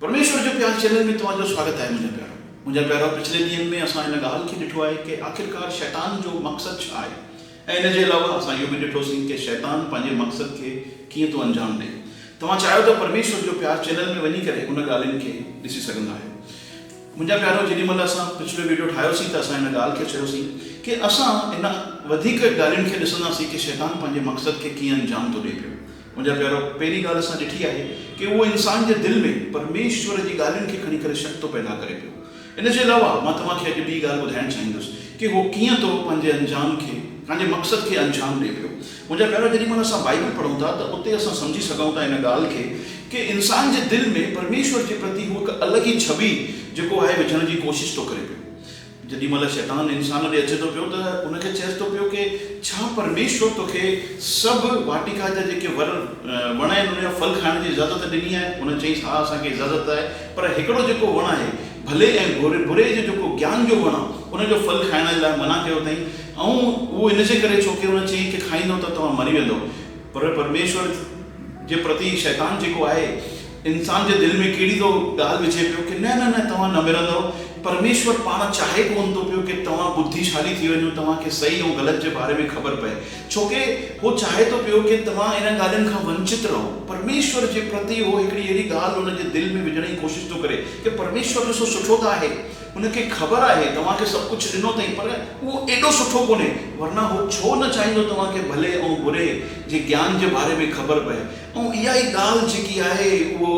परमेश्वर जो प्यार चैनल में तव्हांजो स्वागत है। मुंहिंजा प्यारो पिछले ॾींहंनि में असां हिन ॻाल्हि खे ॾिठो आहे कि आख़िरकार शैतान जो मक़सदु छा आहे ऐं इन जे अलावा असां इहो बि ॾिठोसीं कि शैतान पंहिंजे मक़सद खे कीअं थो अंजाम ॾे। तव्हां चाहियो त परमेश्वर जो प्यार चैनल में वञी करे उन ॻाल्हियुनि खे ॾिसी सघंदा आहियो। मुंहिंजा प्यारो जेॾीमहिल असां पिछलो वीडियो ठाहियोसीं त असां हिन ॻाल्हि खे चयोसीं कि असां इन वधीक ॻाल्हियुनि खे ॾिसंदासीं कि शैतान पंहिंजे मक़सद खे कीअं अंजाम थो ॾे पियो। मुंहिंजा प्यारो पहिरीं ॻाल्हि असां ॾिठी आहे कि उहो इंसान जे दिलि में परमेश्वर जी ॻाल्हियुनि खे खणी करे शक थो पैदा करे पियो। इन जे अलावा मां तव्हांखे अॼु ॿी ॻाल्हि ॿुधाइणु चाहींदुसि कि उहो कीअं थो पंहिंजे अंजाम खे पंहिंजे मक़सद खे अंजाम ॾे पियो। मुंहिंजा प्यारो जेॾीमहिल असां बाइबल पढ़ूं था त उते असां सम्झी सघूं था इन ॻाल्हि खे कि इंसान जे दिलि में परमेश्वर जे प्रति उहो हिकु अलॻि ई छवि जेको आहे विझण जी कोशिशि थो करे पियो। जेॾीमहिल शैतान इंसान ॾे अचे थो पियो त उनखे चएसि थो पियो कि छा परमेश्वर तोखे सभु वाटिका जा जेके वण आहिनि उनजा फल खाइण जी इजाज़त ॾिनी आहे। उन चईं हा असांखे इजाज़त आहे, पर हिकिड़ो जेको वण आहे भले ऐं बुरे जो जेको ज्ञान जो वण आहे उनजो फल खाइण लाइ मना कयो अथई ऐं उहो इन जे करे छो कि उन चईं कि खाईंदो त तव्हां मरी वेंदो। पर परमेश्वर जे प्रति शैतान जेको आहे इंसान जे दिलि में कहिड़ी थो ॻाल्हि विझे पियो कि न न न तव्हां न मिरंदव। परमेश्वर पाण चाहे कोन थो पियो कि तव्हां बुद्धिशाली थी वञो, तव्हांखे सही ऐं ग़लति जे बारे में ख़बर पए, छोकी उहो चाहे थो पियो कि तव्हां इन ॻाल्हियुनि खां वंचित रहो। परमेश्वर जे प्रति उहो हिकिड़ी अहिड़ी ॻाल्हि हुनजे दिलि में विझण जी कोशिशि थो करे कि परमेश्वर ॾिसो सुठो त आहे, उनखे ख़बर आहे तव्हांखे सभु कुझु ॾिनो अथई, पर उहो एॾो सुठो कोन्हे, वरना उहो छो न चाहींदो तव्हांखे भले ऐं बुरे जे ज्ञान जे बारे में ख़बर पए। ऐं इहा ई ॻाल्हि जेकी आहे उहो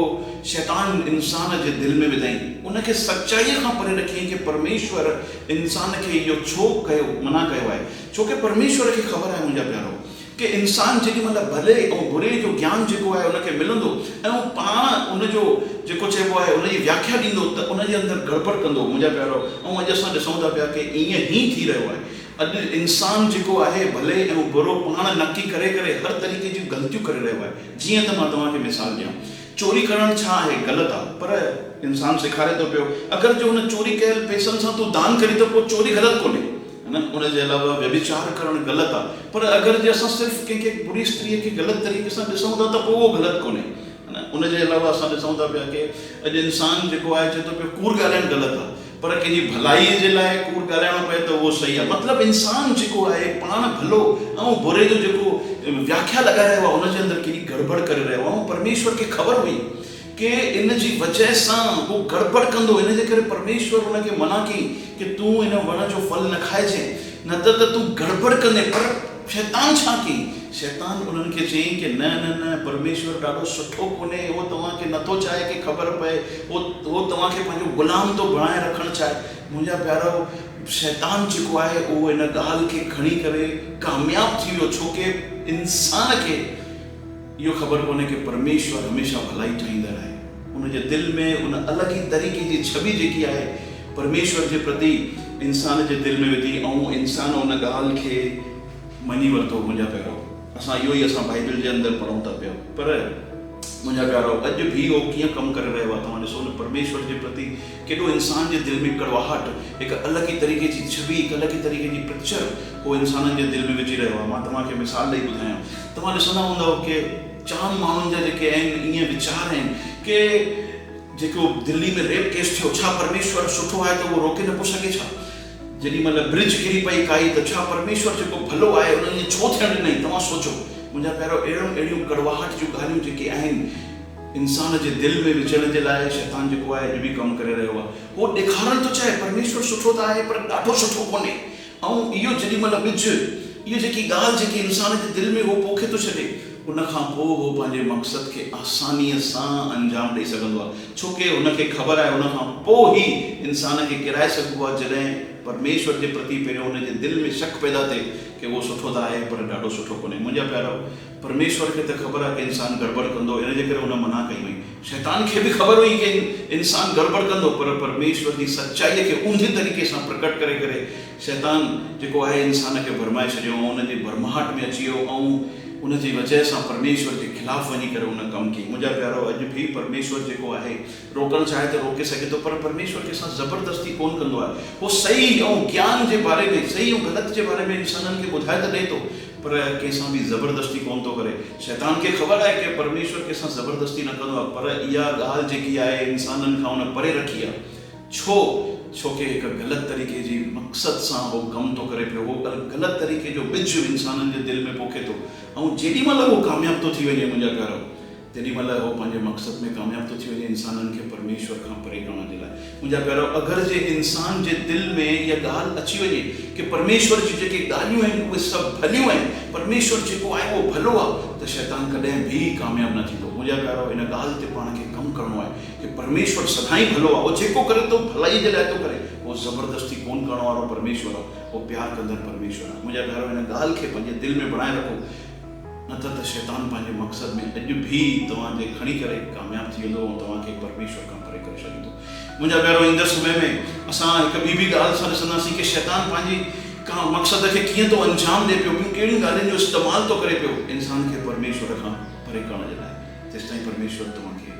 शैतान इंसान जे दिलि में विधाई, उनखे सचाईअ खां परे रखियईं कि परमेश्वर इंसान खे इहो छो कयो मना कयो आहे। छोकी परमेश्वर खे ख़बर आहे मुंहिंजा प्यारो कि इंसान जेॾीमहिल भले ऐं बुरे जो ज्ञान जेको आहे उनखे मिलंदो ऐं उहो पाण उनजो जेको चइबो आहे उनजी व्याख्या ॾींदो त उनजे अंदरि गड़बड़ कंदो मुंहिंजा प्यारो। ऐं अॼु असां ॾिसूं था पिया कि ईअं ई थी रहियो आहे। अॼु इंसान जेको आहे भले ऐं बुरो पाण नकी करे करे हर तरीक़े जूं ग़लतियूं करे रहियो आहे। जीअं त मां तव्हांखे मिसाल ॾियां, चोरी करणु छा आहे ग़लति आहे, पर इंसान सेखारे थो पियो अगरि जो हुन चोरी कयल पैसनि सां तूं दान करी त पोइ चोरी ग़लति कोन्हे न। उनजे अलावा व्यभिचार करणु ग़लति आहे, पर अगरि जे असां सिर्फ़ु कंहिंखे बुरी स्त्रीअ खे ग़लति तरीक़े सां ॾिसूं था त पोइ उहो ग़लति कोन्हे न। उनजे अलावा असां ॾिसूं था पिया कि अॼु इंसान जेको आहे चए थो पियो कूड़ ॻाल्हाइणु ग़लति आहे, पर कंहिंजी भलाईअ जे लाइ कूड़ ॻाल्हाइणो पए त उहो सही आहे। मतिलबु इंसान जेको आहे पाण भलो ऐं बुरे जो जेको व्याख्या लॻाए रहियो आहे उनजे अंदरि केॾी गड़बड़ करे रहियो आहे। ऐं परमेश्वर खे ख़बर हुई कि इन जी वजह सां उहो गड़बड़ कंदो, इन जे करे परमेश्वर उनखे मना कई कि तूं इन वण जो फल न खाइजे, न त तूं गड़बड़ कंदे। पर शैतान छा कई, शैतान उन्हनि खे चयईं कि न न न परमेश्वर ॾाढो सुठो कोन्हे, उहो तव्हांखे नथो चाहे कि ख़बर पए, उहो तव्हांखे पंहिंजो ग़ुलाम थो बणाए रखणु चाहे। मुंहिंजा प्यारो शैतान जेको आहे उहो इन ॻाल्हि खे खणी करे कामयाबु थी वियो, छोकी इंसान खे इहो ख़बर कोन्हे कि परमेश्वर हमेशा भलाई ठाहींदड़ आहे। उनजे दिलि में उन अलॻि ई तरीक़े जी छवि जेकी आहे परमेश्वर जे प्रति इंसान जे दिलि में विधी ऐं इंसान उन ॻाल्हि खे मञी वरितो। मुंहिंजा प्यारो असां इहो ई असां बाइबल जे अंदरि पढ़ूं था पिया, पर मुंहिंजा प्यारो अॼु बि उहो कीअं कमु करे रहियो आहे। तव्हां ॾिसो न परमेश्वर जे प्रति केॾो इंसान जे दिलि में कड़वाहट, हिकु अलॻि ई तरीक़े जी छवि, हिकु अलॻि ई तरीक़े जी पिक्चर उहो इंसाननि जे दिलि में विझी रहियो आहे। मां तव्हांखे मिसाल ॾेई ॿुधायां, तव्हां ॾिसंदा हूंदव कि जाम माण्हुनि जा जेके आहिनि ईअं वीचार आहिनि कि जेको दिल्ली में रेप केस थियो, छा परमेश्वर सुठो आहे त उहो रोके न पियो सघे छा? जेॾीमहिल ब्रिज किरी पई काई त छा परमेश्वर जेको भलो आहे उन ईअं छो थियणु ॾिनई? तव्हां सोचो मुंहिंजा प्यारो, अहिड़ियूं कड़वाहट जूं ॻाल्हियूं जेके आहिनि इंसान जे दिलि में विझण जे लाइ शैतान जेको आहे अॼु बि कमु करे रहियो आहे। उहो ॾेखारणु थो चाहे परमेश्वर सुठो त आहे, पर ॾाढो सुठो कोन्हे। ऐं इहो जेॾीमहिल ॿिज, इहो जेकी ॻाल्हि जेकी इंसान जे दिलि में उहो पोखे थो छॾे, उनखां पोइ उहो पंहिंजे मक़सद खे आसानीअ सां अंजाम ॾेई सघंदो आहे, छोकी हुनखे ख़बर आहे उनखां पोइ ई इंसान खे किराए सघिबो आहे जॾहिं परमेश्वर जे प्रति पहिरियों हुनजे दिलि में शक पैदा थिए कि उहो सुठो त आहे पर ॾाढो सुठो कोन्हे। मुंहिंजा प्यारो परमेश्वर खे त ख़बर आहे कि इंसान गड़बड़ कंदो, इन जे करे हुन मना कई हुई। शैतान खे बि ख़बर हुई कि इंसान गड़बड़ कंदो, पर परमेश्वर जी सचाईअ खे ऊंधे तरीक़े सां प्रकट करे करे शैतान जेको आहे इंसान खे भरमाए छॾियो ऐं उनजी भरमाहट में अची वियो ऐं उनजी वजह सां परमेश्वर जे ख़िलाफ़ु वञी करे उन कमु कई। मुंहिंजा प्यारो अॼु बि परमेश्वर जेको आहे रोकणु चाहे त रोके सघे थो, पर परमेश्वर कंहिंसां ज़बरदस्ती कोन कंदो आहे। उहो सही ऐं ज्ञान जे बारे में, सही ऐं ग़लति जे बारे में इंसाननि खे ॿुधाए त ॾे थो, पर कंहिंसां बि ज़बरदस्ती कोन थो करे। शैतान खे ख़बर आहे कि परमेश्वर कंहिंसां ज़बरदस्ती न कंदो आहे, पर इहा ॻाल्हि जेकी आहे इंसाननि खां उन परे रखी आहे। छोकी हिकु ग़लति तरीक़े जी मक़सद सां उहो कमु थो करे पियो, उहो ग़लति तरीक़े जो ॿिज इंसाननि जे दिलि में पोखे थो, ऐं जेॾी महिल उहो कामयाबु थो थी वञे मुंहिंजा प्यारो, तेॾी महिल उहो पंहिंजे मक़सद में कामयाबु थो थी वञे इंसाननि खे परमेश्वर खां परे करण जे लाइ। मुंहिंजा प्यारो, अगरि जे इंसान जे दिलि में इहा ॻाल्हि अची वञे कि परमेश्वर जी जेके ॻाल्हियूं आहिनि उहे सभु भलियूं आहिनि, परमेश्वर जेको आहे उहो भलो आहे, त शैतान कॾहिं बि कामयाबु न थींदो। मुंहिंजा प्यारो, इन ॻाल्हि ते पाण खे कमु करिणो आहे कि परमेश्वर सदाईं भलो आहे, उहो जेको करे थो भलाई जे लाइ थो करे, उहो ज़बरदस्ती कोन करण वारो परमेश्वर आहे, उहो प्यार कंदड़ परमेश्वर आहे। मुंहिंजा प्यारो, इन ॻाल्हि खे पंहिंजे दिलि में बणाए रखो, न त शैतान पंहिंजे मक़सद में अॼु बि तव्हांखे खणी करे कामयाबु थी वेंदो ऐं तव्हांखे परमेश्वर खां परे करे छॾींदो। मुंहिंजा प्यारो, ईंदड़ समय में असां हिकु ॿी ॻाल्हि सां ॾिसंदासीं कि शैतान पंहिंजी का मक़सद खे कीअं थो अंजाम ॾिए पियो, ॿियूं कहिड़ियूं ॻाल्हियुनि जो इस्तेमालु थो करे पियो इंसान खे परमेश्वर खां परे करण जे लाइ। तेसिताईं परमेश्वर तव्हांखे